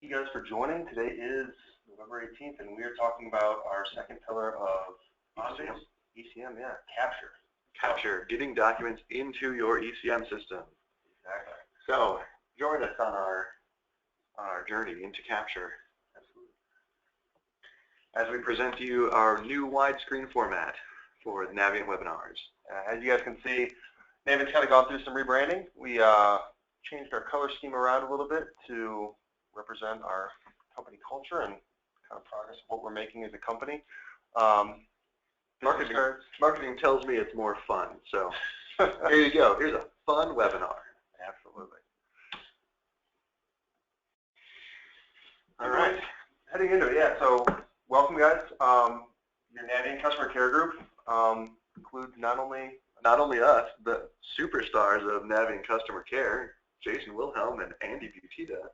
you guys for joining. Today is November 18th, and we are talking about our second pillar of OnBase. ECM, yeah, capture. Capture, getting documents into your ECM system. Exactly. So, join us on our journey into capture. Absolutely. As we present to you our new widescreen format for the Naviant webinars. As you guys can see, Naviant's kind of gone through some rebranding. We changed our color scheme around a little bit to represent our company culture and kind of progress of what we're making as a company. Marketing tells me it's more fun, so here you go. Here's a fun webinar. Absolutely. All right. Heading into it, yeah. So welcome, guys. Your Naviant customer care group includes not only us, the superstars of Naviant customer care, Jason Wilhelm and Andy Butita.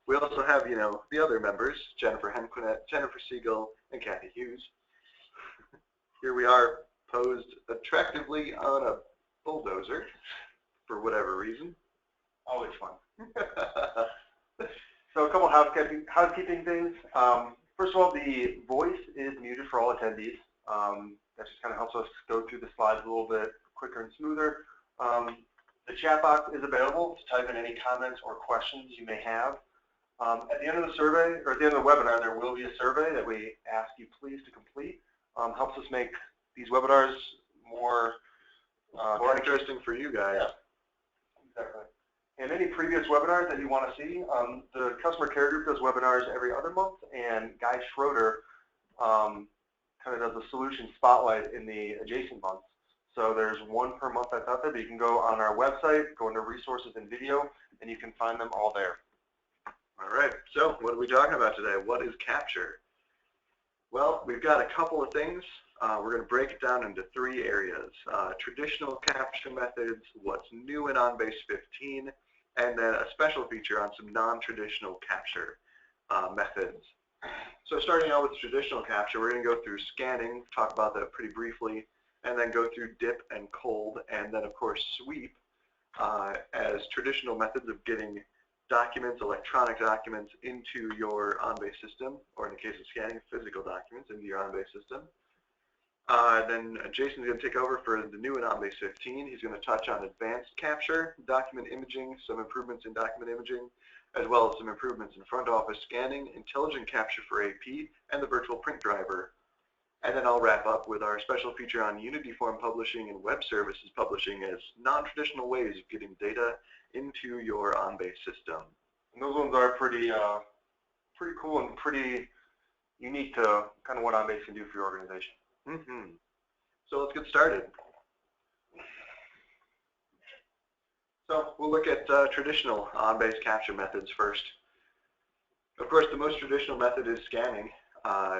We also have, the other members, Jennifer Henquinet, Jennifer Siegel, and Kathy Hughes. Here we are, posed attractively on a bulldozer, for whatever reason. Always fun. So a couple of housekeeping things. First of all, the voice is muted for all attendees. That just kind of helps us go through the slides a little bit quicker and smoother. The chat box is available to type in any comments or questions you may have. At the end of the survey, or at the end of the webinar, there will be a survey that we ask you please to complete. Helps us make these webinars more interesting for you guys. Yeah, exactly. And any previous webinars that you want to see, the customer care group does webinars every other month, and Guy Schroeder kind of does a solution spotlight in the adjacent months. So there's one per month that's out there, but you can go on our website, go into resources and video, and you can find them all there. All right, so what are we talking about today? What is capture? Well, we've got a couple of things. We're going to break it down into three areas. Traditional capture methods, what's new in OnBase 15, and then a special feature on some non-traditional capture methods. So starting out with traditional capture, we're going to go through scanning, talk about that pretty briefly, and then go through dip and cold, and then of course sweep as traditional methods of getting documents, electronic documents into your OnBase system, or in the case of scanning, physical documents into your OnBase system. Then Jason's going to take over for the new in OnBase 15. He's going to touch on advanced capture, document imaging, some improvements in document imaging, as well as some improvements in front office scanning, intelligent capture for AP, and the virtual print driver. And then I'll wrap up with our special feature on Unity form publishing and web services publishing as non-traditional ways of getting data into your OnBase system. And those ones are pretty cool and pretty unique to kind of what OnBase can do for your organization. So let's get started. So we'll look at traditional OnBase capture methods first. Of course, the most traditional method is scanning,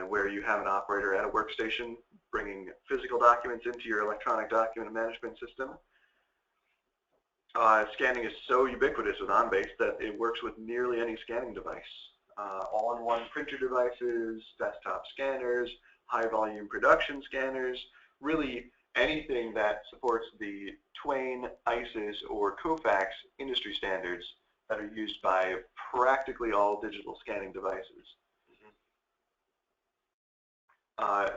where you have an operator at a workstation bringing physical documents into your electronic document management system. Scanning is so ubiquitous with OnBase that it works with nearly any scanning device. All-in-one printer devices, desktop scanners, high-volume production scanners, really anything that supports the Twain, ISIS, or Kofax industry standards that are used by practically all digital scanning devices.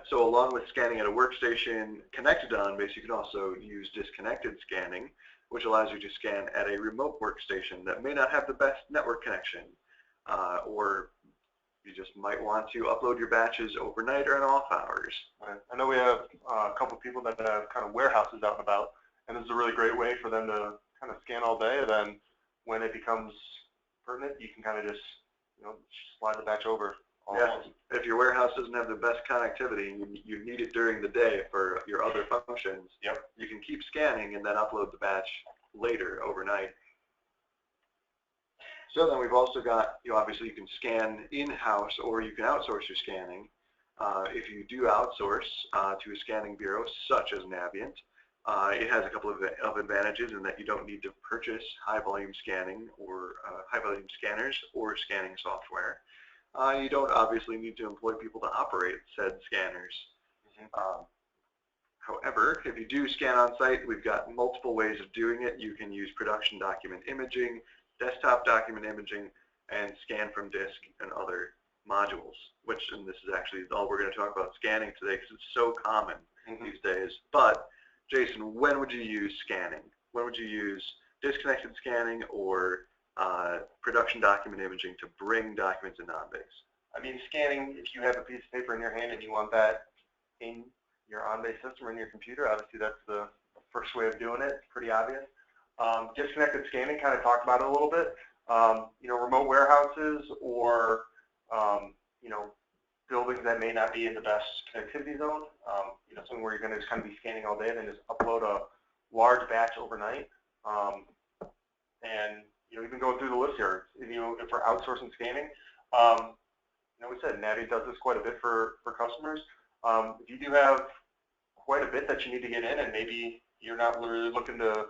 So along with scanning at a workstation connected to OnBase, you can also use disconnected scanning, which allows you to scan at a remote workstation that may not have the best network connection, or you just might want to upload your batches overnight or in off hours. I know we have a couple of people that have kind of warehouses out and about, and this is a really great way for them to kind of scan all day, and then when it becomes pertinent, you can kind of just slide the batch over. Yeah, if your warehouse doesn't have the best connectivity and you need it during the day for your other functions, you can keep scanning and then upload the batch later overnight. So then we've also got, obviously you can scan in-house or you can outsource your scanning. If you do outsource to a scanning bureau such as Naviant, it has a couple of advantages in that you don't need to purchase high-volume scanning or high-volume scanners or scanning software. You don't obviously need to employ people to operate said scanners. However, if you do scan on site, we've got multiple ways of doing it. You can use production document imaging, desktop document imaging, and scan from disk and other modules, and this is actually all we're going to talk about scanning today because it's so common these days. But Jason, when would you use scanning? When would you use disconnected scanning or production document imaging to bring documents into OnBase? I mean, scanning, if you have a piece of paper in your hand and you want that in your OnBase system or in your computer, obviously that's the first way of doing it. It's pretty obvious. Disconnected scanning, kind of talked about it a little bit. Remote warehouses or, buildings that may not be in the best connectivity zone, something where you're going to just kind of be scanning all day and then just upload a large batch overnight. And, even going through the list here, if we're outsourcing scanning, we said Naviant does this quite a bit for customers. If you do have quite a bit that you need to get in and maybe you're not really looking to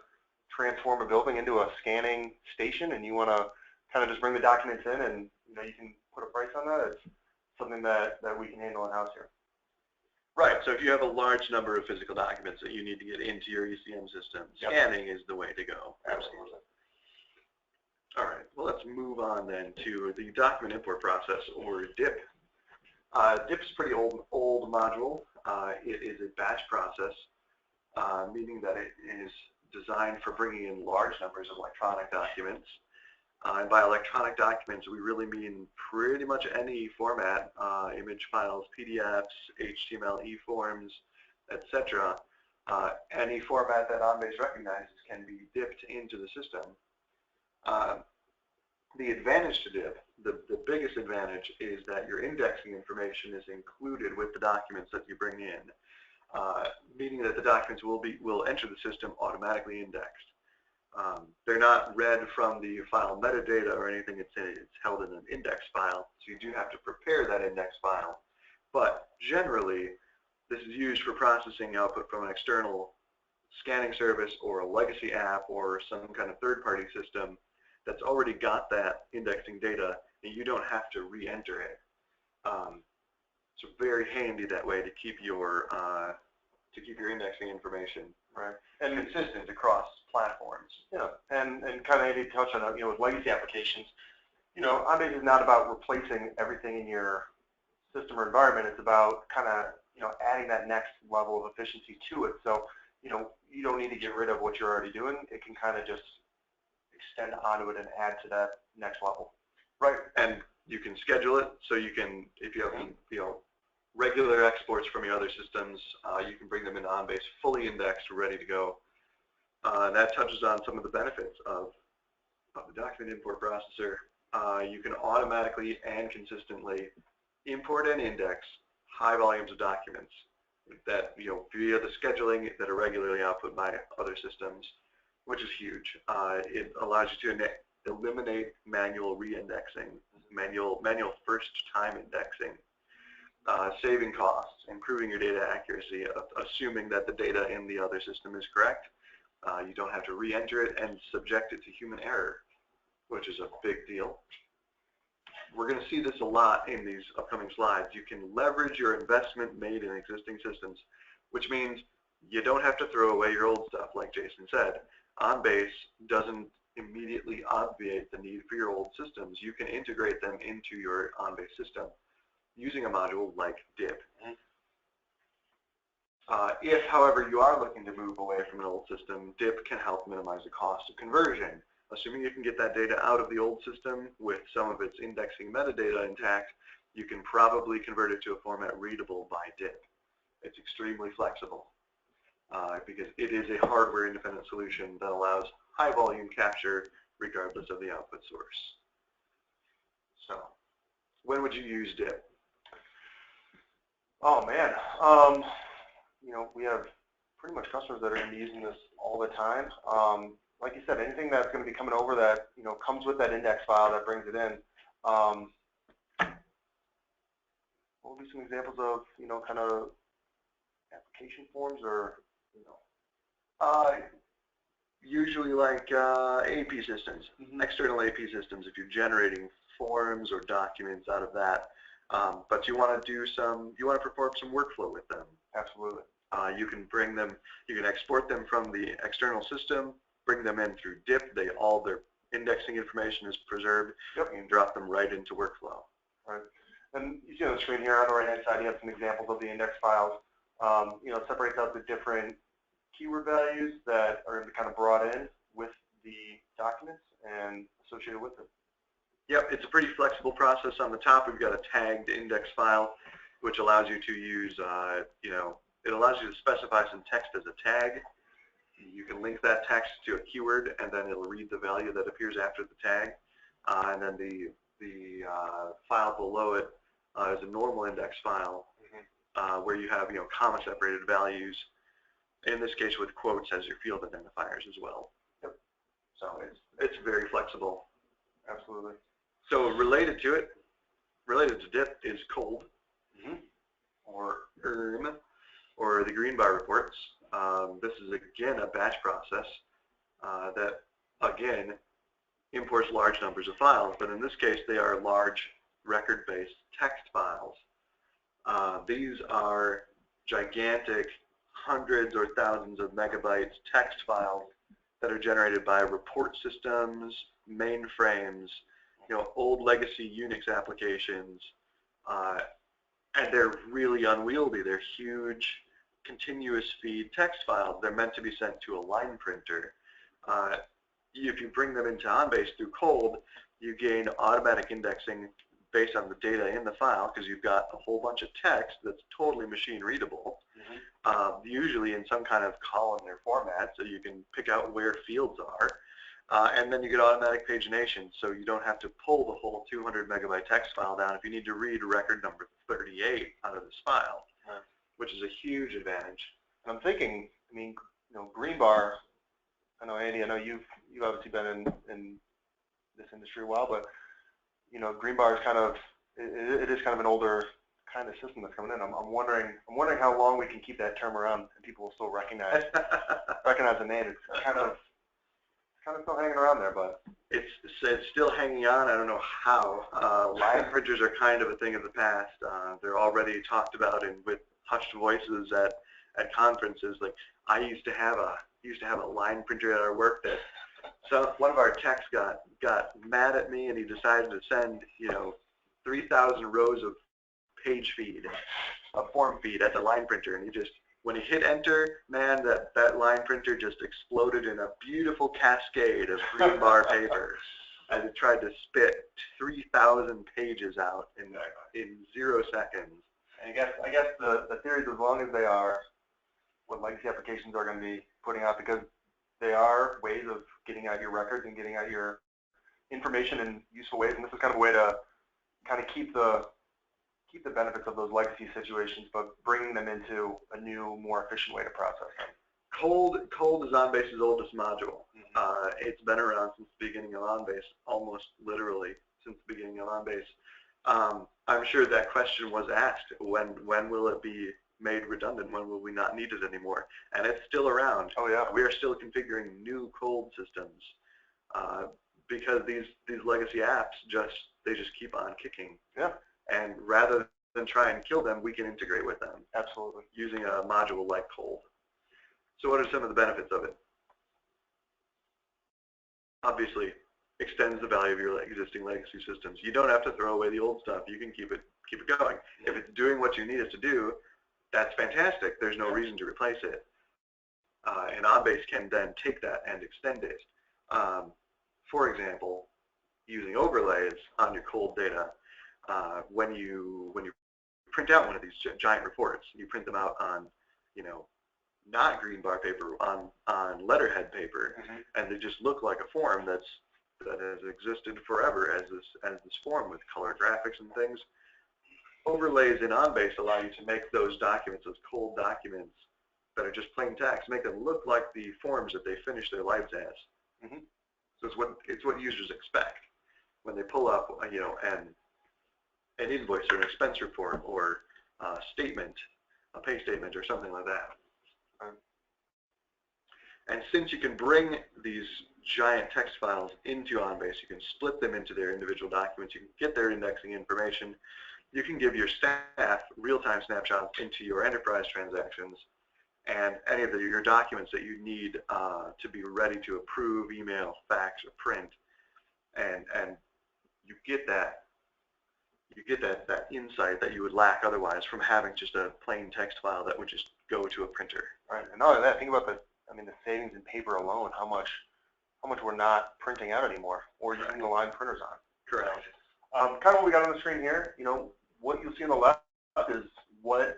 transform a building into a scanning station and you want to kind of just bring the documents in and you can put a price on that, it's something that we can handle in-house here. Right, so if you have a large number of physical documents that you need to get into your ECM system, scanning is the way to go. Absolutely. All right, well let's move on then to the document import process, or DIP. DIP is a pretty old module. It is a batch process, meaning that it is designed for bringing in large numbers of electronic documents. And by electronic documents, we really mean pretty much any format, image files, PDFs, HTML, eForms, etc. Any format that OnBase recognizes can be dipped into the system. The advantage to DIP, the biggest advantage, is that your indexing information is included with the documents that you bring in, meaning that the documents will enter the system automatically indexed. They're not read from the file metadata or anything. It's held in an index file, so you do have to prepare that index file. But generally, this is used for processing output from an external scanning service or a legacy app or some kind of third-party system that's already got that indexing data, and you don't have to re-enter it. So very handy that way to keep your indexing information and consistent across platforms. Yeah, and kind of Andy touched on it, with legacy applications, OnBase is not about replacing everything in your system or environment. It's about kind of, adding that next level of efficiency to it. So, you don't need to get rid of what you're already doing. It can kind of just extend onto it and add to that next level. Right, and you can schedule it, so you can, if you have, regular exports from your other systems, you can bring them into OnBase fully indexed, ready to go. That touches on some of the benefits of the document import processor. You can automatically and consistently import and index high volumes of documents that, via the scheduling that are regularly output by other systems, which is huge. It allows you to eliminate manual re-indexing, manual first-time indexing, saving costs, improving your data accuracy, assuming that the data in the other system is correct. You don't have to re-enter it and subject it to human error, which is a big deal. We're going to see this a lot in these upcoming slides. You can leverage your investment made in existing systems, which means you don't have to throw away your old stuff, like Jason said. OnBase doesn't immediately obviate the need for your old systems. You can integrate them into your OnBase system using a module like DIP. If, however, you are looking to move away from an old system, DIP can help minimize the cost of conversion. Assuming you can get that data out of the old system with some of its indexing metadata intact, you can probably convert it to a format readable by DIP. It's extremely flexible because it is a hardware-independent solution that allows high-volume capture regardless of the output source. So, when would you use DIP? Oh man, we have pretty much customers that are going to be using this all the time. Like you said, anything that's going to be coming over that comes with that index file that brings it in. What would be some examples of kind of application forms or usually like AP systems, external AP systems. If you're generating forms or documents out of that, but you want to perform some workflow with them. Absolutely. You can you can export them from the external system, bring them in through DIP. They're indexing information is preserved, Yep. you can drop them right into workflow. Right. And you see on the screen here on the right-hand side, you have some examples of the index files. It separates out the different keyword values that are kind of brought in with the documents and associated with it. Yep, it's a pretty flexible process. On the top, we've got a tagged index file, which allows you to use, it allows you to specify some text as a tag. You can link that text to a keyword, and then it'll read the value that appears after the tag. And then the file below it is a normal index file, where you have, comma-separated values. In this case, with quotes as your field identifiers as well. Yep. So it's very flexible. Absolutely. So related to DIP is cold, or ERM, or the green bar reports. This is again a batch process that again imports large numbers of files, but in this case they are large record-based text files. These are gigantic hundreds or thousands of megabytes text files that are generated by report systems, mainframes, old legacy Unix applications, and they're really unwieldy. They're huge, continuous feed text files. They're meant to be sent to a line printer. If you bring them into OnBase through cold, you gain automatic indexing based on the data in the file, because you've got a whole bunch of text that's totally machine readable, usually in some kind of columnar format, so you can pick out where fields are. And then you get automatic pagination, so you don't have to pull the whole 200 megabyte text file down if you need to read record number 38 out of this file, which is a huge advantage. And I'm thinking, green bar, I know, Andy, I know you've obviously been in this industry a while, but green bar is it is kind of an older kind of system that's coming in. I'm wondering how long we can keep that term around and people will still recognize the name. It's kind of still hanging around there, but it's still hanging on. I don't know how. Line printers are kind of a thing of the past. They're already talked about with hushed voices at conferences. Like I used to have a line printer at our work that. So one of our techs got mad at me, and he decided to send 3,000 rows of page feed, a form feed at the line printer, and when he hit enter, man, that line printer just exploded in a beautiful cascade of green bar paper as it tried to spit 3,000 pages out in 0 seconds. And I guess the theory is, as long as they are what legacy applications are going to be putting out, because they are ways of getting out your records and getting out your information in useful ways, and this is kind of a way to kind of keep the benefits of those legacy situations, but bringing them into a new, more efficient way to process them. Cold is OnBase's oldest module. It's been around since the beginning of OnBase, almost literally since the beginning of OnBase. I'm sure that question was asked, when will it be made redundant? When will we not need it anymore? And it's still around. Oh yeah. We are still configuring new cold systems because these legacy apps just keep on kicking. Yeah. And rather than try and kill them, we can integrate with them. Absolutely. Using a module like cold. So what are some of the benefits of it? Obviously, extends the value of your existing legacy systems. You don't have to throw away the old stuff. You can keep it going. If it's doing what you need it to do, that's fantastic. There's no reason to replace it. And OnBase can then take that and extend it. For example, using overlays on your cold data, when you print out one of these giant reports, you print them out on, not green bar paper, on letterhead paper, and they just look like a form that has existed forever as this form with color graphics and things. Overlays in OnBase allow you to make those documents, those cold documents that are just plain text, make them look like the forms that they finish their lives as. So it's what users expect when they pull up, an invoice or an expense report or a statement, a pay statement or something like that. And since you can bring these giant text files into OnBase, you can split them into their individual documents, you can get their indexing information, you can give your staff real-time snapshots into your enterprise transactions and any of your documents that you need to be ready to approve, email, fax, or print. and you get that insight that you would lack otherwise from having just a plain text file that would just go to a printer. Right. And not only that, think about the savings in paper alone. How much we're not printing out anymore, or using the line printers on. Correct. So, kind of what we got on the screen here. What you'll see on the left is what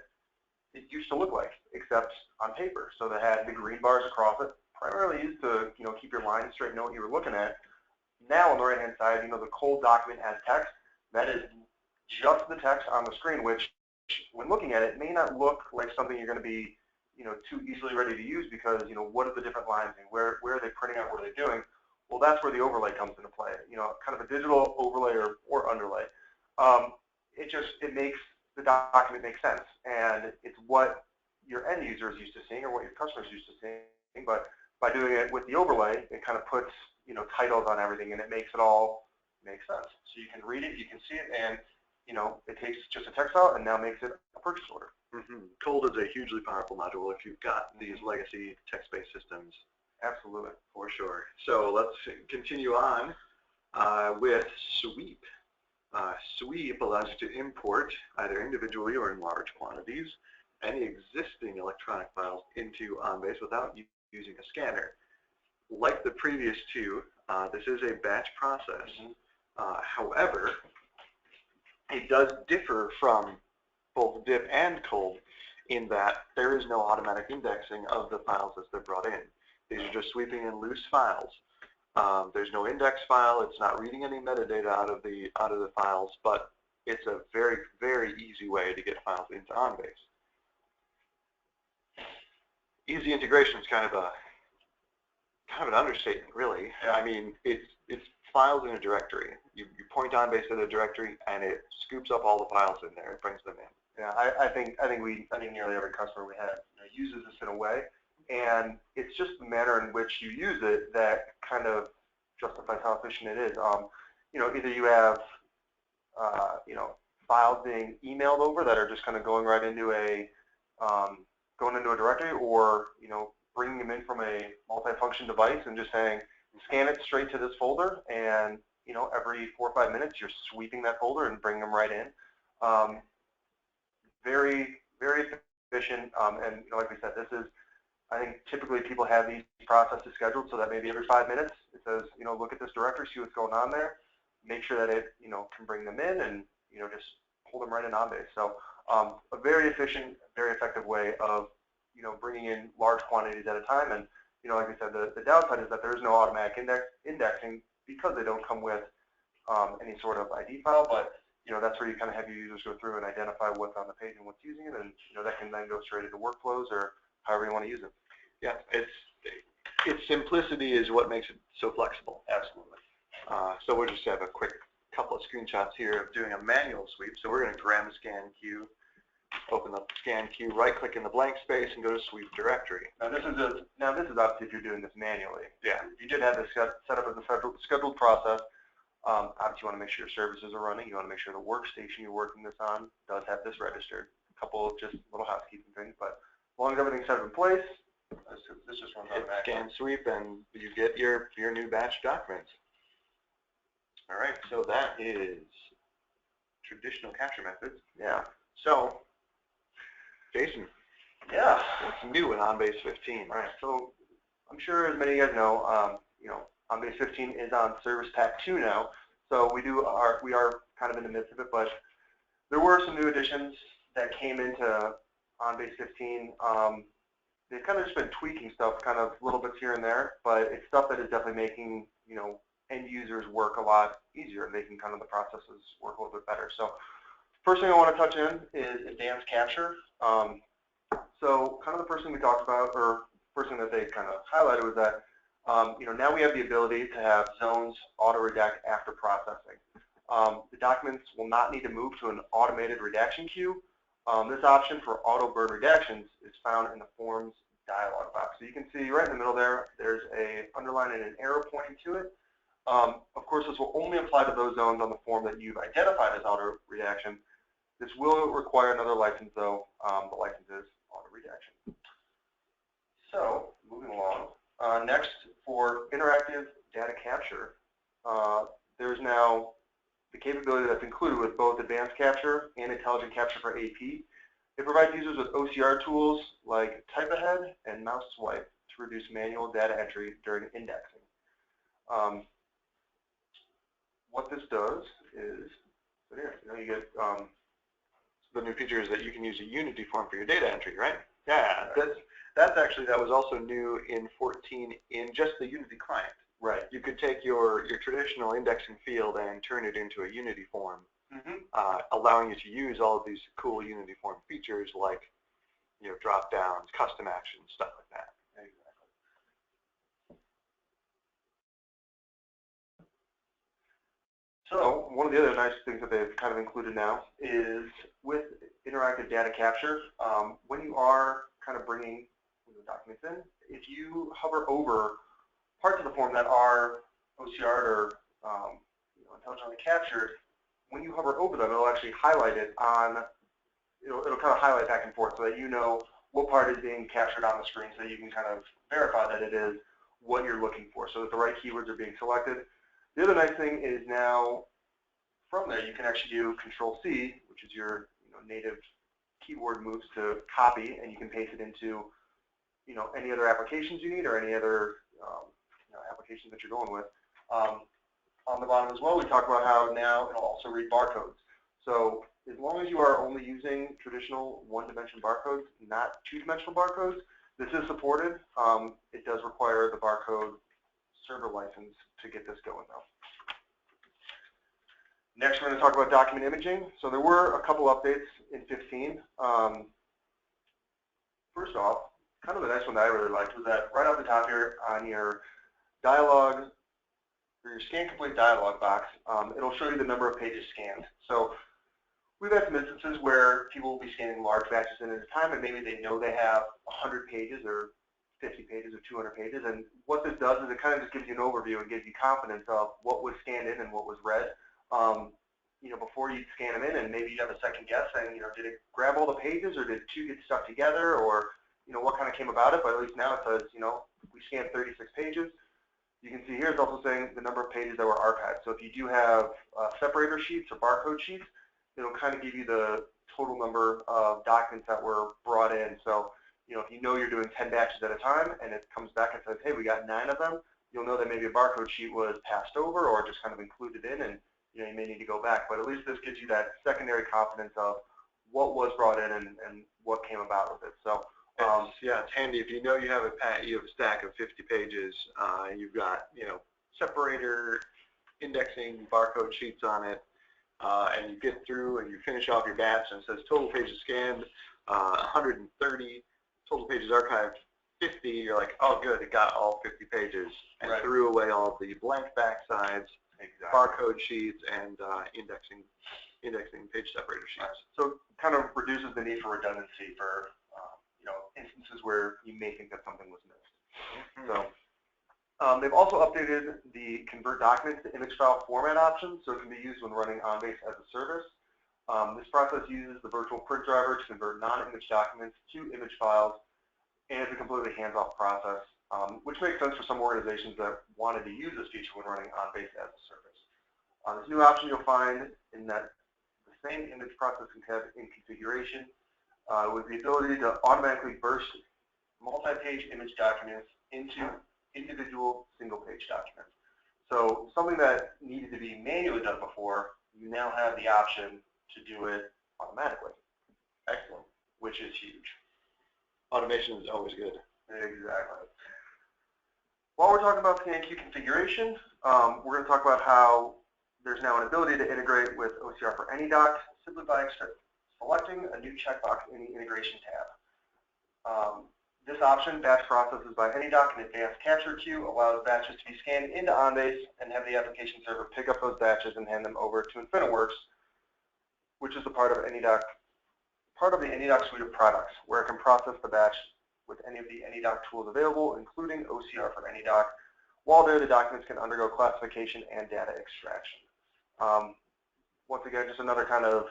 it used to look like, except on paper. So they had the green bars across it, primarily used to keep your lines straight, know what you were looking at. Now on the right hand side, the cold document has text. That is just the text on the screen, which when looking at it may not look like something you're going to be too easily ready to use, because what are the different lines and where are they printing out, what are they doing? Well, that's where the overlay comes into play. Kind of a digital overlay or underlay. It makes the document make sense, and it's what your end user is used to seeing or what your customers used to seeing. But by doing it with the overlay, it kind of puts titles on everything, and it makes it all make sense. So you can read it, you can see it, and it takes just a text file and now makes it a purchase order. Cold is a hugely powerful module if you've got these legacy text-based systems. Absolutely. For sure. So let's continue on with Sweep. Sweep allows you to import, either individually or in large quantities, any existing electronic files into OnBase without using a scanner. Like the previous two, this is a batch process. However, it does differ from both dip and cold in that there is no automatic indexing of the files as they're brought in. These are just sweeping in loose files. There's no index file. It's not reading any metadata out of the files, but it's a very, very easy way to get files into OnBase. Easy integration is kind of an understatement, really. Yeah. I mean, it's files in a directory. You point OnBase to the directory, and it scoops up all the files in there. It brings them in. Yeah, I think nearly every customer we have uses this in a way, and it's just the manner in which you use it that kind of justifies how efficient it is. Either you have files being emailed over that are just kind of going right into a directory, or bringing them in from a multifunction device and just saying scan it straight to this folder, and every 4 or 5 minutes you're sweeping that folder and bringing them right in. Very, very efficient, and like we said, this is, I think typically people have these processes scheduled so that maybe every 5 minutes it says, look at this directory, see what's going on there, make sure that it, can bring them in, and just pull them right in OnBase. So a very efficient, very effective way of bringing in large quantities at a time. And like I said, the downside is that there is no automatic indexing because they don't come with any sort of ID file, but that's where you kind of have your users go through and identify what's on the page and what's using it, and that can then go straight into workflows or however you want to use it. Yeah, its simplicity is what makes it so flexible. Absolutely. So we'll just have a quick couple of screenshots here of doing a manual sweep. So we're going to grab the scan queue, open up the scan queue, right-click in the blank space, and go to sweep directory. Now this is obviously if you're doing this manually. Yeah. If you did have this set up as a scheduled process, obviously you want to make sure your services are running. You want to make sure the workstation you're working this on does have this registered. A couple of just little housekeeping things, but as long as everything's set up in place, this just runs automatically. Scan sweep, and you get your new batch documents. All right, so that is traditional capture methods. Yeah. So, Jason. Yeah. What's new in OnBase 15? All right. So I'm sure as many of you guys know, OnBase 15 is on Service Pack 2 now. So we are kind of in the midst of it, but there were some new additions that came into OnBase 15. They've kind of just been tweaking stuff, kind of little bits here and there, but it's stuff that is definitely making end users work a lot easier, and making kind of the processes work a little bit better. So first thing I want to touch in is advanced capture. So kind of the first thing we talked about, or first thing that they kind of highlighted, was that now we have the ability to have zones auto-redact after processing. The documents will not need to move to an automated redaction queue. This option for auto-burn redactions is found in the Forms dialog box. So you can see right in the middle there's a underline and an arrow pointing to it. Of course, this will only apply to those zones on the form that you've identified as auto-redaction. This will require another license, though. The license is auto-redaction. So moving along. Next, for interactive data capture, there's now the capability that's included with both advanced capture and intelligent capture for AP. It provides users with OCR tools like type ahead and mouse swipe to reduce manual data entry during indexing. What this does is, so there, you get the new feature is that you can use a Unity form for your data entry, right? Yeah, that's actually, that was also new in 14 in just the Unity client. Right. You could take your traditional indexing field and turn it into a Unity form, allowing you to use all of these cool Unity form features like, you know, drop downs, custom actions, stuff like that. Exactly. So one of the other nice things that they've kind of included now is with interactive data capture, when you are kind of bringing documents in, if you hover over parts of the form that are OCR'd or intelligently captured, when you hover over them, it'll actually highlight it on, it'll kind of highlight back and forth so that you know what part is being captured on the screen so that you can kind of verify that it is what you're looking for, so that the right keywords are being selected. The other nice thing is now from there you can actually do Control-C, which is your native keyboard moves to copy, and you can paste it into any other applications you need or any other applications that you're going with. On the bottom as well, we talked about how now it'll also read barcodes. So as long as you are only using traditional one-dimension barcodes, not two-dimensional barcodes, this is supported. It does require the barcode server license to get this going though. Next, we're going to talk about document imaging. So there were a couple updates in 15. First off, kind of the nice one that I really liked was that right off the top here on your dialog, or your scan complete dialog box, it'll show you the number of pages scanned. So we've had some instances where people will be scanning large batches in at a time, and maybe they know they have 100 pages or 50 pages or 200 pages. And what this does is it kind of just gives you an overview and gives you confidence of what was scanned in and what was read. Before you scan them in, and maybe you have a second guess saying, did it grab all the pages, or did two get stuck together, or what kind of came about it? But at least now it says, we scanned 36 pages. You can see here it's also saying the number of pages that were archived. So if you do have separator sheets or barcode sheets, it'll kind of give you the total number of documents that were brought in. So, if you know you're doing 10 batches at a time and it comes back and says, hey, we got 9 of them, you'll know that maybe a barcode sheet was passed over or just kind of included in, and you may need to go back. But at least this gives you that secondary confidence of what was brought in and what came about with it. So yeah, it's handy if you know you have a stack of 50 pages, you've got separator, indexing, barcode sheets on it, and you get through and you finish off your batch and it says total pages scanned 130, total pages archived 50. You're like, oh good, it got all 50 pages, and threw away all the blank backsides, barcode sheets, and indexing page separator sheets. Right. So it kind of reduces the need for redundancy for instances where you may think that something was missed. So they've also updated the convert documents to image file format option, so it can be used when running OnBase as a service. This process uses the virtual print driver to convert non-image documents to image files, and it's a completely hands-off process, which makes sense for some organizations that wanted to use this feature when running OnBase as a service. This new option you'll find in that the same image processing tab in configuration, with the ability to automatically burst multi-page image documents into individual single-page documents. So something that needed to be manually done before, you now have the option to do it automatically. Excellent. Which is huge. Automation is always good. Exactly. While we're talking about ScanQ configuration, we're going to talk about how there's now an ability to integrate with OCR for AnyDoc simply by selecting a new checkbox in the integration tab. This option, batch processes by AnyDoc and advanced capture queue, allows batches to be scanned into OnBase and have the application server pick up those batches and hand them over to InfinitWorks, which is a part of the AnyDoc suite of products, where it can process the batch with any of the AnyDoc tools available, including OCR for AnyDoc. While there, the documents can undergo classification and data extraction. Once again, just another kind of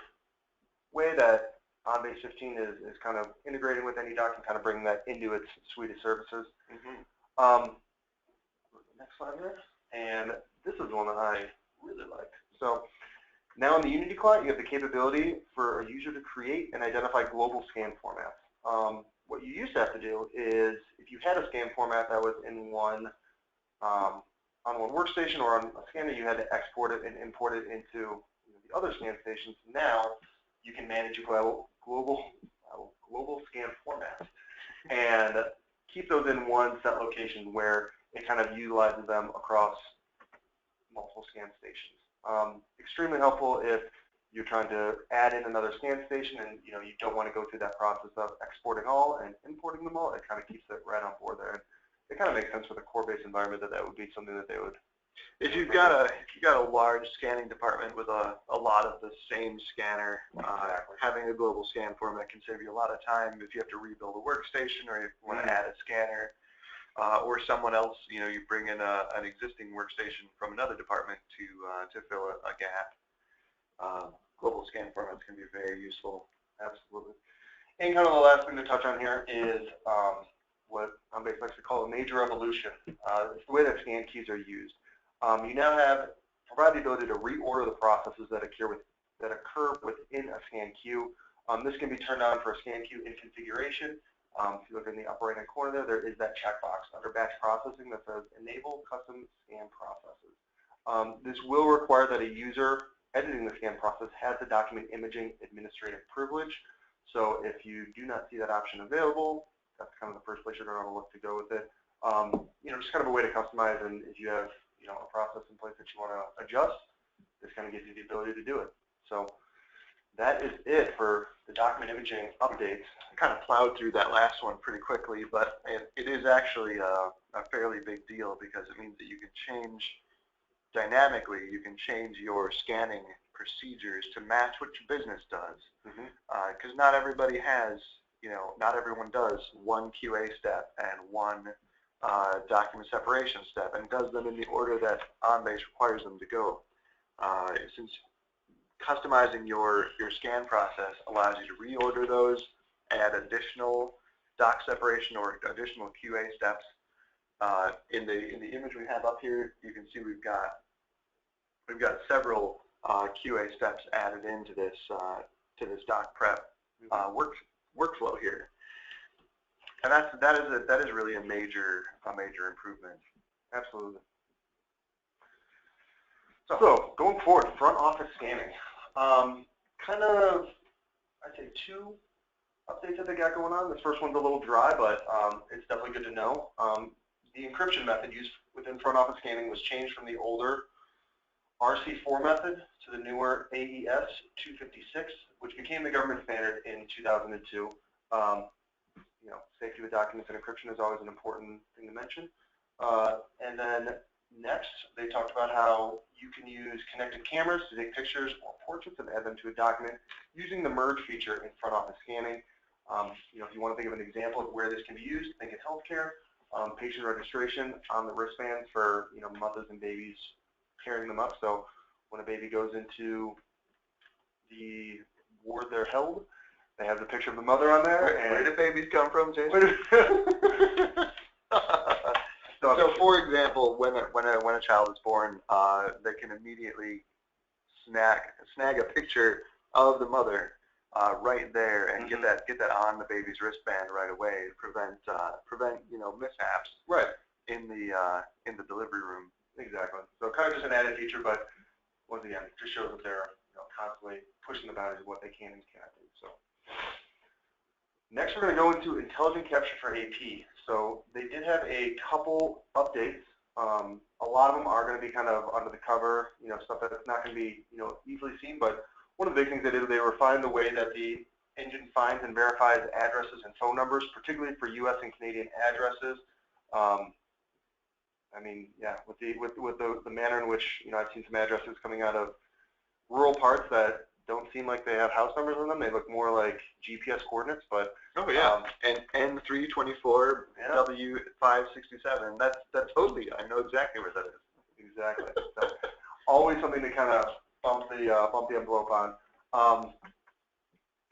way that OnBase 15 is kind of integrating with AnyDoc and kind of bringing that into its suite of services. Next slide here. And this is one that I really liked. So now in the Unity client, you have the capability for a user to create and identify global scan formats. What you used to have to do is, if you had a scan format that was in one on one workstation or on a scanner, you had to export it and import it into the other scan stations. Now you can manage your global scan formats and keep those in one set location where it kind of utilizes them across multiple scan stations. Extremely helpful if you're trying to add in another scan station and you don't want to go through that process of exporting all and importing them all. It kind of keeps it right on board there. And it kind of makes sense for the core-based environment that would be something that they would. If you've got a large scanning department with a lot of the same scanner, having a global scan format can save you a lot of time if you have to rebuild a workstation or if you want to add a scanner. Or someone else, you bring in an existing workstation from another department to fill a gap. Global scan formats can be very useful. Absolutely. And kind of the last thing to touch on here is what OnBase likes to call a major evolution. It's the way that scan keys are used. You now provide the ability to reorder the processes that occur within a scan queue. This can be turned on for a scan queue in configuration. If you look in the upper right-hand corner there is that checkbox under batch processing that says Enable Custom Scan Processes. This will require that a user editing the scan process has the document imaging administrative privilege. So if you do not see that option available, that's kind of the first place you're going to look to go with it. Just kind of a way to customize, and if you have a process in place that you want to adjust, this kind of gives you the ability to do it. So that is it for the document imaging updates. I kind of plowed through that last one pretty quickly, but it is actually a fairly big deal because it means that you can change dynamically, you can change your scanning procedures to match what your business does. Because not everybody has, not everyone does one QA step and one document separation step and does them in the order that OnBase requires them to go. Since customizing your scan process allows you to reorder those, add additional doc separation or additional QA steps. In the image we have up here, you can see we've got several QA steps added into this doc prep workflow here, and that is really a major improvement. Absolutely. So going forward, front office scanning. Kind of, I'd say 2 updates that they got going on. This first one's a little dry, but it's definitely good to know. The encryption method used within front office scanning was changed from the older RC4 method to the newer AES 256, which became the government standard in 2002. Safety with documents and encryption is always an important thing to mention. And then next, they talked about how you can use connected cameras to take pictures or portraits and add them to a document using the merge feature in front office scanning. If you want to think of an example of where this can be used, think in healthcare, patient registration on the wristbands for mothers and babies, carrying them up. So when a baby goes into the ward they're held, they have the picture of the mother on there. And where do babies come from, Jason? So, for example, when a child is born, they can immediately snag a picture of the mother right there and get that on the baby's wristband right away to prevent mishaps in the delivery room. Exactly. So kind of just an added feature, but once again, it just shows that they're constantly pushing the boundaries of what they can and cannot do. So next, we're going to go into intelligent capture for AP. So they did have a couple updates. A lot of them are going to be kind of under the cover, stuff that's not going to be easily seen. But one of the big things they did, they refined the way that the engine finds and verifies addresses and phone numbers, particularly for U.S. and Canadian addresses. With the manner in which I've seen some addresses coming out of rural parts that don't seem like they have house numbers in them. They look more like GPS coordinates, but and N324 W567. That's totally. I know exactly where that is. Exactly. So, always something to kind of bump the envelope on.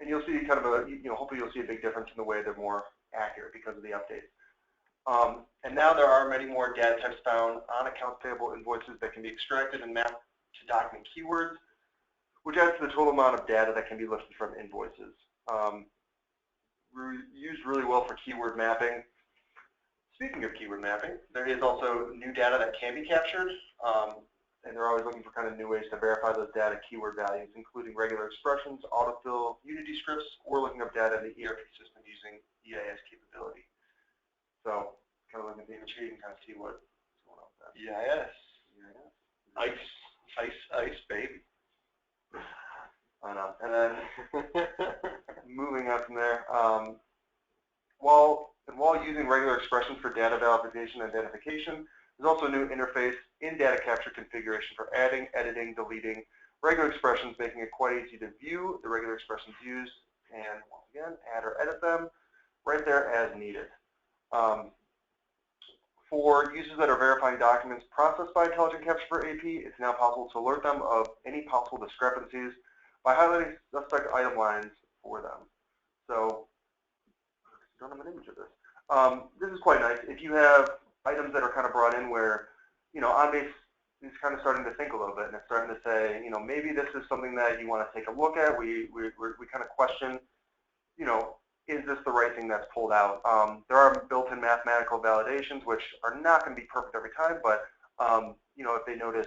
And you'll see kind of hopefully you'll see a big difference in the way they're more accurate because of the updates. And now there are many more data types found on accounts payable invoices that can be extracted and mapped to document keywords, which adds to the total amount of data that can be lifted from invoices. Used really well for keyword mapping. Speaking of keyword mapping, there is also new data that can be captured, and they're always looking for kind of new ways to verify those data keyword values, including regular expressions, autofill, Unity scripts, or looking up data in the ERP system using EIS capability. So, kind of looking at the image here, you can kind of see what's going on with that. EIS. Ice, baby. I know. And then moving on from there, while using regular expressions for data validation and identification, there's also a new interface in data capture configuration for adding, editing, deleting regular expressions, making it quite easy to view the regular expressions used, and once again, add or edit them right there as needed. For users that are verifying documents processed by Intelligent Capture for AP, it's now possible to alert them of any possible discrepancies by highlighting suspect item lines for them. So, I don't have an image of this. This is quite nice. If you have items that are kind of brought in where, you know, OnBase is kind of starting to think a little bit, and it's starting to say, you know, maybe this is something that you want to take a look at. We kind of question, you know, is this the right thing that's pulled out? There are built-in mathematical validations, which are not going to be perfect every time, but, you know, if they notice,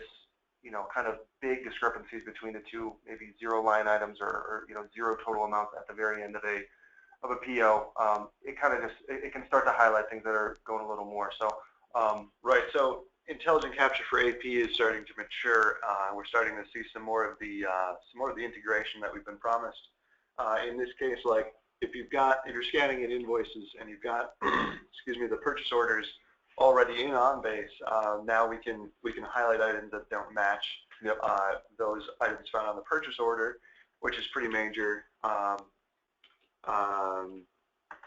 you know, kind of big discrepancies between the two, maybe 0 line items or you know, 0 total amounts at the very end of a PO, it kind of just, it can start to highlight things that are going a little more. So, right. So Intelligent Capture for AP is starting to mature. We're starting to see some more of the integration that we've been promised. In this case, like if you're scanning in invoices and you've got, excuse me, the purchase orders already in OnBase, now we can highlight items that don't match those items found on the purchase order, which is pretty major.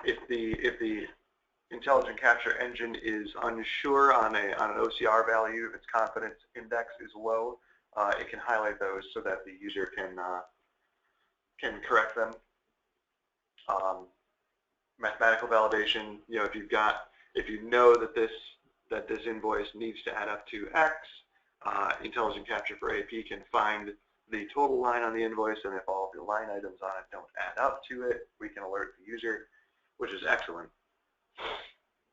If the Intelligent Capture engine is unsure on an OCR value, if its confidence index is low, it can highlight those so that the user can correct them. Mathematical validation, you know, if you know that this invoice needs to add up to X, Intelligent Capture for AP can find the total line on the invoice, and if all of the line items on it don't add up to it, we can alert the user, which is excellent.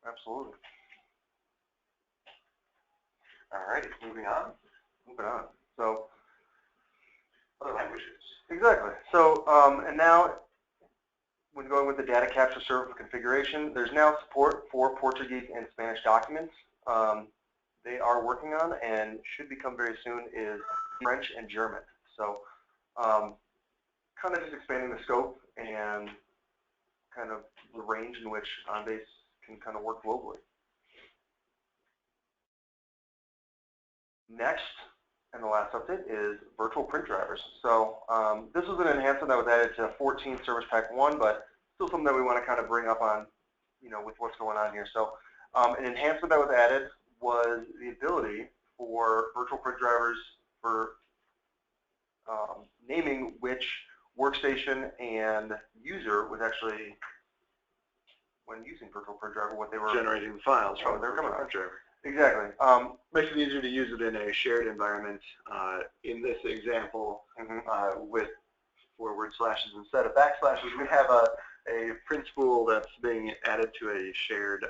Absolutely. All right, moving on. So, other languages. Exactly. So, and now, when going with the data capture server configuration, there's now support for Portuguese and Spanish documents. They are working on and should become very soon is French and German. So, kind of just expanding the scope and kind of the range in which OnBase can kind of work globally. Next, and the last update is virtual print drivers. So this was an enhancement that was added to 14 Service Pack 1, but still something that we want to kind of bring up on, you know, with what's going on here. So an enhancement that was added was the ability for virtual print drivers for naming which workstation and user was actually, when using virtual print driver, what they were generating the files from their virtual print driver. Exactly. Makes it easier to use it in a shared environment. In this example, with forward slashes instead of backslashes, we have a print spool that's being added to a shared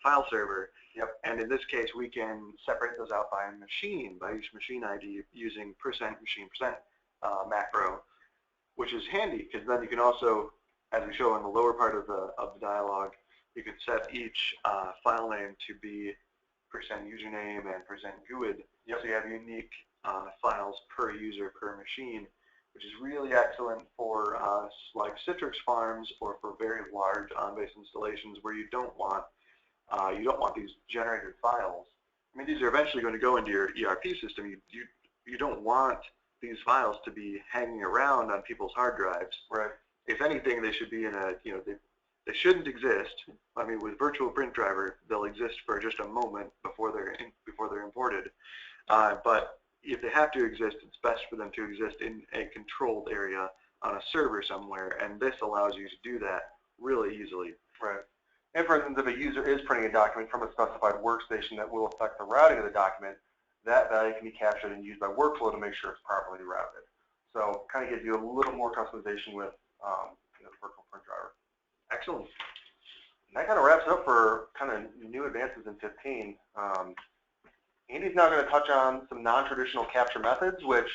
file server. Yep. And in this case, we can separate those out by machine, by each machine ID using %machine% macro, which is handy because then you can also, as we show in the lower part of the dialog, you can set each file name to be %username and %GUID. Yep. So you have unique files per user per machine, which is really excellent for like Citrix farms or for very large OnBase installations where you don't want these generated files. I mean, these are eventually going to go into your ERP system. You don't want these files to be hanging around on people's hard drives. Right. If anything, they should be in a, you know, they shouldn't exist. I mean, with virtual print driver, they'll exist for just a moment before they're imported. But if they have to exist, it's best for them to exist in a controlled area on a server somewhere, and this allows you to do that really easily. Right. And for instance, if a user is printing a document from a specified workstation that will affect the routing of the document, that value can be captured and used by workflow to make sure it's properly routed. So kind of gives you a little more customization with the virtual print driver. Excellent. And that kind of wraps it up for kind of new advances in 15. Andy's now going to touch on some non-traditional capture methods, which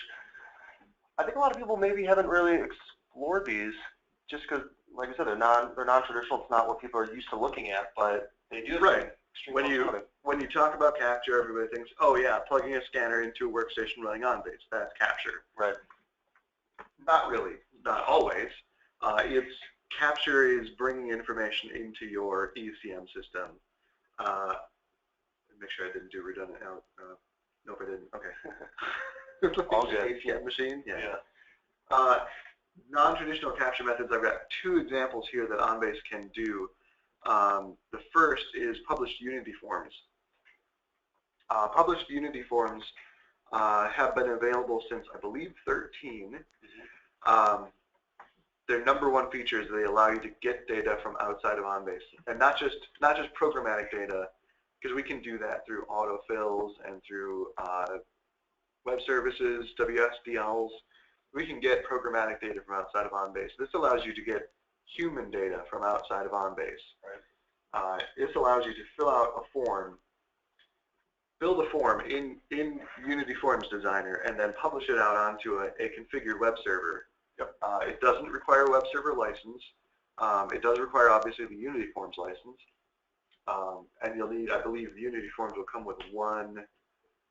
I think a lot of people maybe haven't really explored these, just because, like I said, they're non-traditional. It's not what people are used to looking at, but they do. Right. When you talk about capture, everybody thinks, oh yeah, plugging a scanner into a workstation running OnBase, that's capture. Right. Not really. Not always. It's capture is bringing information into your ECM system. Make sure I didn't do redundant. Nope, I didn't. Okay. All good. ATM machine. Yeah. Non-traditional capture methods. I've got two examples here that OnBase can do. The first is published Unity forms. Published Unity forms have been available since, I believe, 13. Their number one feature is they allow you to get data from outside of OnBase, and not just programmatic data, because we can do that through autofills and through web services, WSDLs. We can get programmatic data from outside of OnBase. This allows you to get human data from outside of OnBase. Right. This allows you to fill out a form, build a form in Unity Forms Designer, and then publish it out onto a configured web server. Yep. It doesn't require a web server license. It does require, obviously, the Unity Forms license. And you'll need, I believe, Unity Forms will come with one.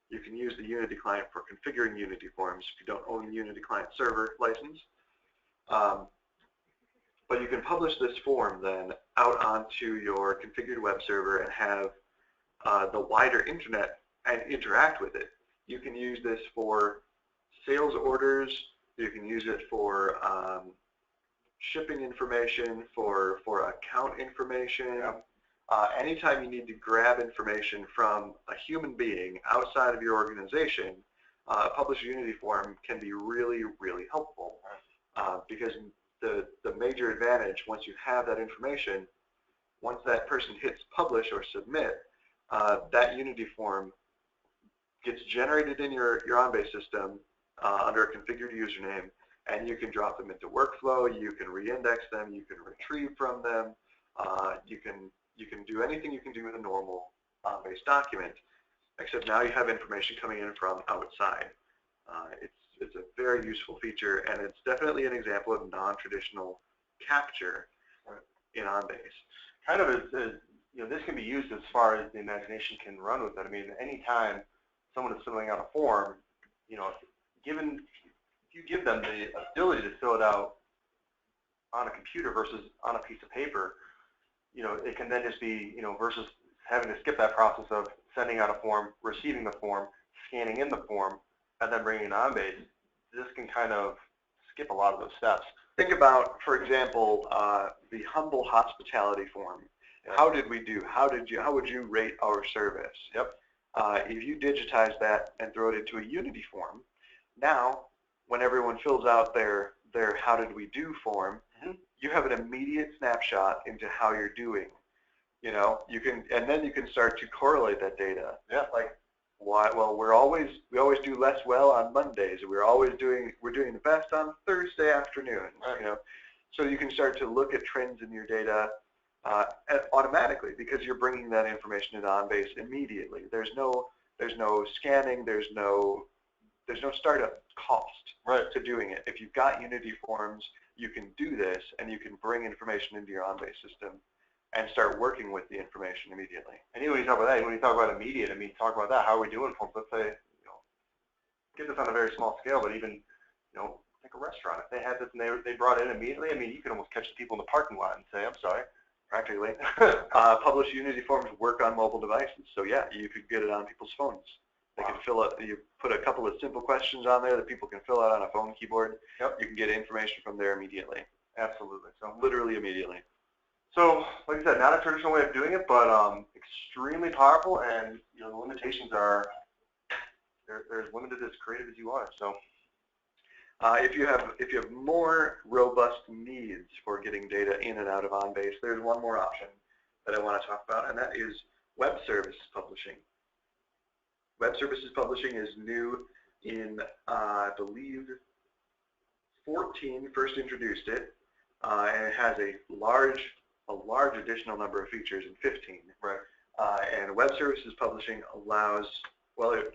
You can use the Unity client for configuring Unity Forms if you don't own the Unity client server license. But you can publish this form then out onto your configured web server and have the wider internet and interact with it. You can use this for sales orders. You can use it for shipping information, for account information. Yeah. Anytime you need to grab information from a human being outside of your organization, a published Unity form can be really, really helpful because the major advantage, once you have that information, once that person hits publish or submit, that Unity form gets generated in your OnBase system under a configured username, and you can drop them into workflow, you can re-index them, you can retrieve from them, you can do anything you can do with a normal OnBase document, except now you have information coming in from outside. It's a very useful feature, and it's definitely an example of non-traditional capture in OnBase. Kind of as this can be used as far as the imagination can run with it. I mean, anytime someone is filling out a form, if you give them the ability to fill it out on a computer versus on a piece of paper, it can then just be, versus having to skip that process of sending out a form, receiving the form, scanning in the form, and then bringing it on OnBase. This can kind of skip a lot of those steps. Think about, for example, the humble hospitality form. Yep. How did we do? How would you rate our service? Yep. If you digitize that and throw it into a Unity form, now when everyone fills out their how did we do form, you have an immediate snapshot into how you're doing. And then you can start to correlate that data. Yeah. Like, why? Well, we always do less well on Mondays. We're doing the best on Thursday afternoons. Right. So you can start to look at trends in your data automatically because you're bringing that information into OnBase immediately. There's no scanning. There's no startup cost to doing it. If you've got Unity Forms, you can do this, and you can bring information into your OnBase system and start working with the information immediately. And when you talk about that, when you talk about immediate, I mean, talk about that. How are we doing forms? Let's say, get this on a very small scale, but even, like a restaurant. If they had this and they brought it in immediately, I mean, you can almost catch the people in the parking lot and say, I'm sorry. Practically. Published Unity Forms work on mobile devices, so yeah, you could get it on people's phones. They can fill out, you put a couple of simple questions on there that people can fill out on a phone keyboard. Yep. You can get information from there immediately. Absolutely. So literally immediately. So, like I said, not a traditional way of doing it, but extremely powerful, and the limitations are they're as limited as creative as you are. So, if you have more robust needs for getting data in and out of OnBase, there's one more option that I want to talk about, and that is web service publishing. Web Services Publishing is new in, I believe, 14 first introduced it, and it has a large additional number of features in 15. Right. And Web Services Publishing allows, well, it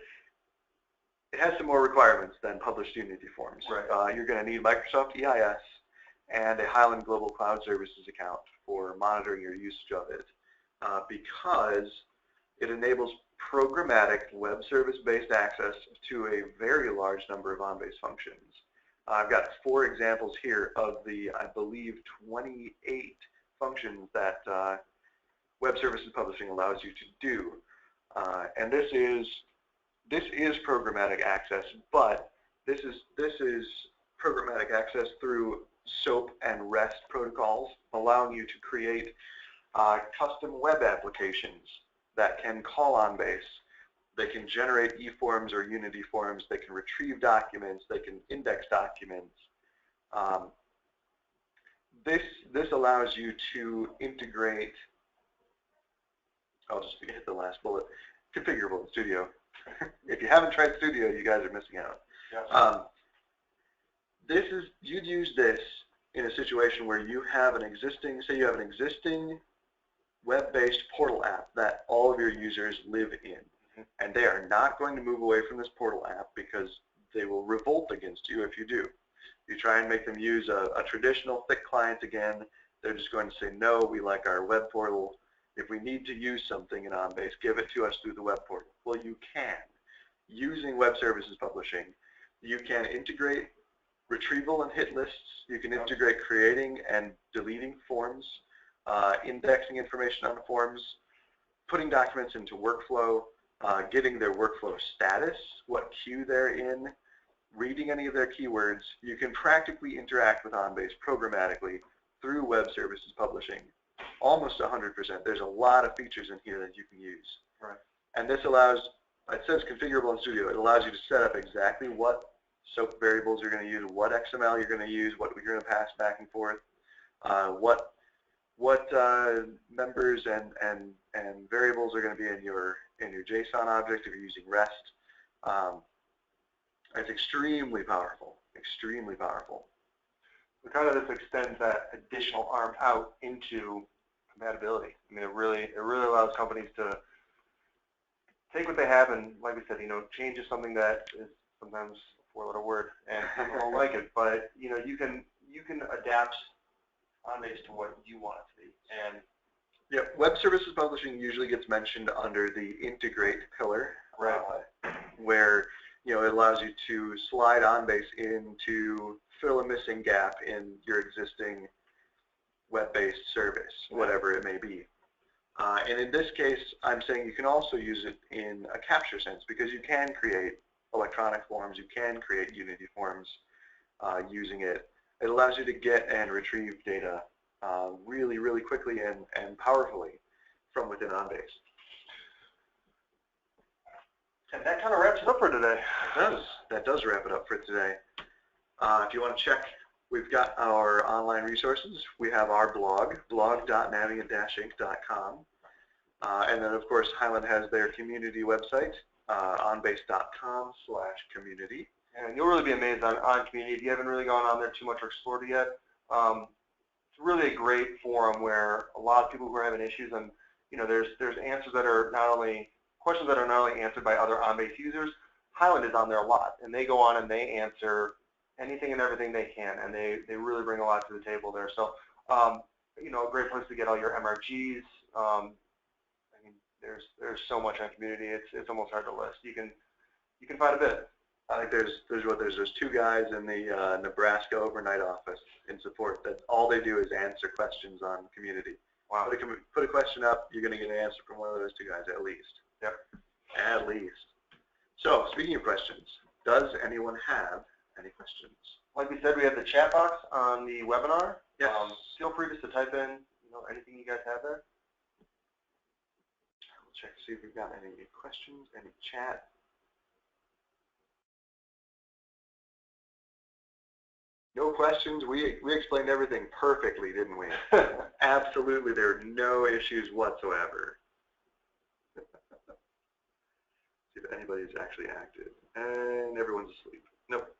has some more requirements than published Unity forms. Right. You're going to need Microsoft EIS and a Highland Global Cloud Services account for monitoring your usage of it, because it enables programmatic web service-based access to a very large number of OnBase functions. I've got 4 examples here of the, I believe, 28 functions that Web Services Publishing allows you to do. And this is programmatic access, but this is programmatic access through SOAP and REST protocols, allowing you to create custom web applications that can call OnBase. They can generate eForms or Unity forms. They can retrieve documents. They can index documents. This allows you to integrate. I'll just hit the last bullet. Configurable in Studio. If you haven't tried Studio, you guys are missing out. Yeah. You'd use this in a situation where you have an existing, say you have an existing web-based portal app that all of your users live in, and they are not going to move away from this portal app because they will revolt against you if you do. You try and make them use a traditional thick client again, they're just going to say, no, we like our web portal. If we need to use something in OnBase, give it to us through the web portal. Well, you can. Using Web Services Publishing, you can integrate retrieval and hit lists. You can integrate creating and deleting forms, indexing information on forms, putting documents into workflow, getting their workflow status, what queue they're in, reading any of their keywords. You can practically interact with OnBase programmatically through Web Services Publishing. Almost 100%. There's a lot of features in here that you can use. Right. And this allows, it says configurable in Studio. It allows you to set up exactly what SOAP variables you're going to use, what XML you're going to use, what you're going to pass back and forth, what members and variables are going to be in your JSON object if you're using REST. It's extremely powerful, extremely powerful. So kind of this extends that additional arm out into compatibility. I mean, it really allows companies to take what they have and, like we said, change to something that is sometimes a 4-letter word and people don't like it, but you can adapt OnBase to what you want it to be. And yeah, Web Services Publishing usually gets mentioned under the integrate pillar, right, where it allows you to slide OnBase in to fill a missing gap in your existing web-based service, whatever it may be. And in this case, I'm saying you can also use it in a capture sense, because you can create electronic forms, you can create Unity forms using it. It allows you to get and retrieve data really, really quickly and powerfully from within OnBase. And that kind of wraps it up for today. It does. That does wrap it up for today. If you want to check, we've got our online resources. We have our blog, blog.naviant-inc.com. And then, of course, Highland has their community website, onbase.com/community. And you'll really be amazed on community. If you haven't really gone on there too much or explored it yet, it's really a great forum where a lot of people who are having issues, and there's answers that are questions that are not only answered by other OnBase users. Highland is on there a lot, and they go on and they answer anything and everything they can, and they really bring a lot to the table there. So, a great place to get all your MRGs. I mean, there's so much on community. It's almost hard to list. You can find a bit. I think there's 2 guys in the Nebraska overnight office in support. That all they do is answer questions on community. Wow. Put a question up, you're going to get an answer from one of those 2 guys at least. Yep. At least. So, speaking of questions, does anyone have any questions? Like we said, we have the chat box on the webinar. Yes. Feel free just to type in, anything you guys have there. We'll check to see if we've got any questions, any chat. No questions. We explained everything perfectly, didn't we? Absolutely, there are no issues whatsoever. See, anybody's actually active. And everyone's asleep. Nope.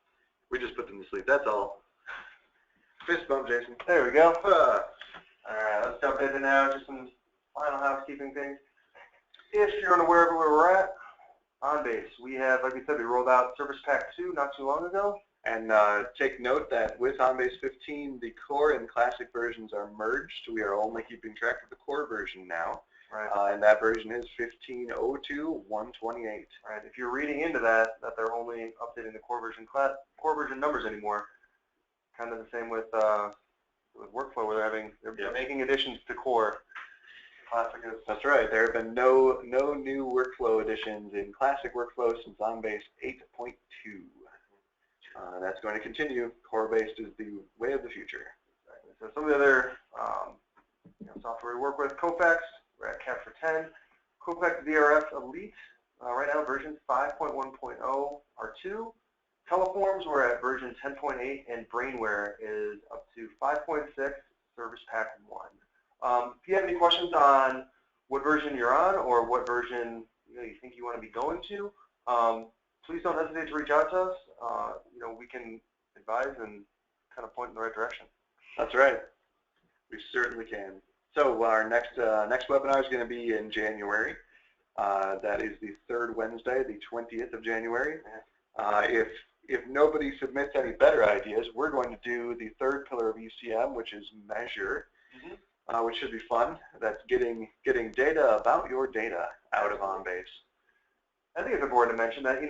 We just put them to sleep. That's all. Fist bump, Jason. There we go. All right, let's jump into now just some final housekeeping things. If you're unaware of where we're at, OnBase, we have, like we said, we rolled out Service Pack 2 not too long ago. And take note that with OnBase 15, the core and classic versions are merged. We are only keeping track of the core version now. Right. And that version is 15.02.128. Right. If you're reading into that they're only updating the core version numbers anymore, kind of the same with workflow, where they're making additions to core. Classic is. That's right. There have been no new workflow additions in classic workflow since OnBase 8.2. That's going to continue. Core-based is the way of the future. Exactly. So some of the other software we work with, Kofax, we're at Capture 10. Kofax VRF Elite, right now version 5.1.0 R2. Teleforms, we're at version 10.8, and Brainware is up to 5.6, Service Pack 1. If you have any questions on what version you're on or what version you think you want to be going to, please don't hesitate to reach out to us. We can advise and kind of point in the right direction. That's right. We certainly can. So our next webinar is going to be in January. That is the third Wednesday, the 20th of January. If nobody submits any better ideas, we're going to do the third pillar of ECM, which is measure, which should be fun. That's getting data about your data out of OnBase. I think it's important to mention that,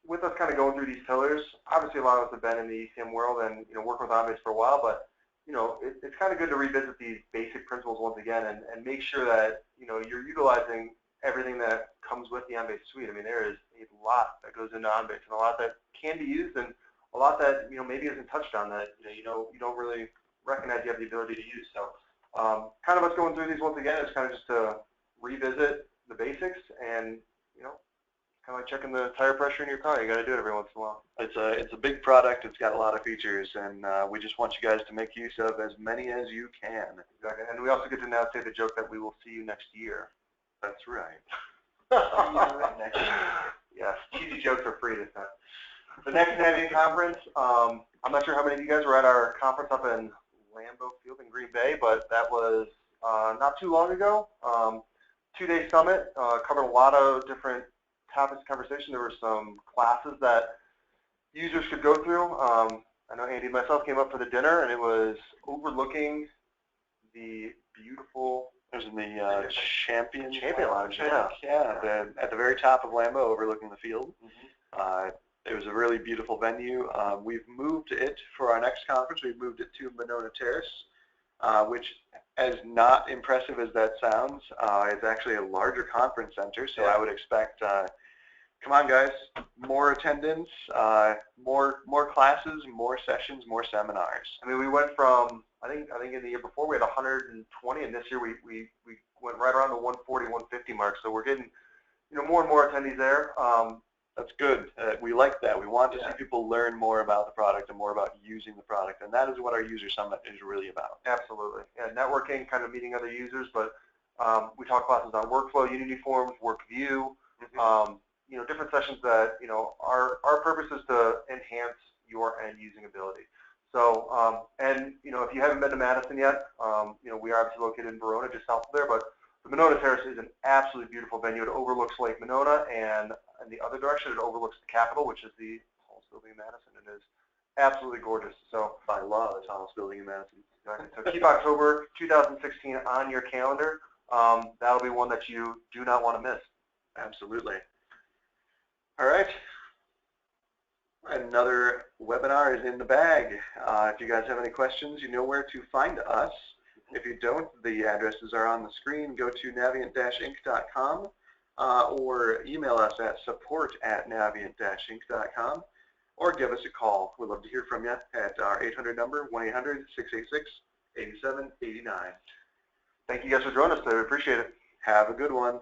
with us kind of going through these pillars, obviously a lot of us have been in the ECM world and, working with OnBase for a while, but, it's kind of good to revisit these basic principles once again and make sure that, you're utilizing everything that comes with the OnBase suite. I mean, there is a lot that goes into OnBase and a lot that can be used and a lot that, maybe isn't touched on that, you don't really recognize you have the ability to use. So kind of us going through these once again is kind of just to revisit the basics and, kind of like checking the tire pressure in your car. You got to do it every once in a while. It's a big product. It's got a lot of features, and we just want you guys to make use of as many as you can. Exactly. And we also get to now say the joke that we will see you next year. That's right. Next year. Yes, cheesy jokes are free this time. The next Naviant conference, I'm not sure how many of you guys were at our conference up in Lambeau Field in Green Bay, but that was not too long ago. 2-day summit, covered a lot of different topics of conversation. There were some classes that users could go through. I know Andy and myself came up for the dinner, and it was overlooking the beautiful. It was in the Champion Lounge. Yeah. At the very top of Lambeau, overlooking the field. It was a really beautiful venue. We've moved it for our next conference. We've moved it to Monona Terrace, which, as not impressive as that sounds, is actually a larger conference center. So I would expect, come on guys, more attendance, more classes, more sessions, more seminars. I mean, we went from, I think in the year before we had 120, and this year we went right around the 140, 150 mark. So we're getting, more and more attendees there. That's good. We like that. We want to see people learn more about the product and more about using the product, and that is what our user summit is really about. Absolutely. Yeah, networking, kind of meeting other users, but we talk classes on workflow, Unity Forms, WorkView, different sessions that, our purpose is to enhance your end using ability. So, and, if you haven't been to Madison yet, we are obviously located in Verona, just south of there, but the Monona Terrace is an absolutely beautiful venue. It overlooks Lake Monona, and in the other direction, it overlooks the Capitol, which is the tallest building in Madison, and is absolutely gorgeous. So, by law, the tallest building in Madison. Exactly. So keep October 2016 on your calendar. That'll be one that you do not want to miss. Absolutely. All right. Another webinar is in the bag. If you guys have any questions, you know where to find us. If you don't, the addresses are on the screen. Go to navient-inc.com or email us at support@navient-inc.com or give us a call. We'd love to hear from you at our 800 number, 1-800-686-8789. Thank you guys for joining us today. We appreciate it. Have a good one.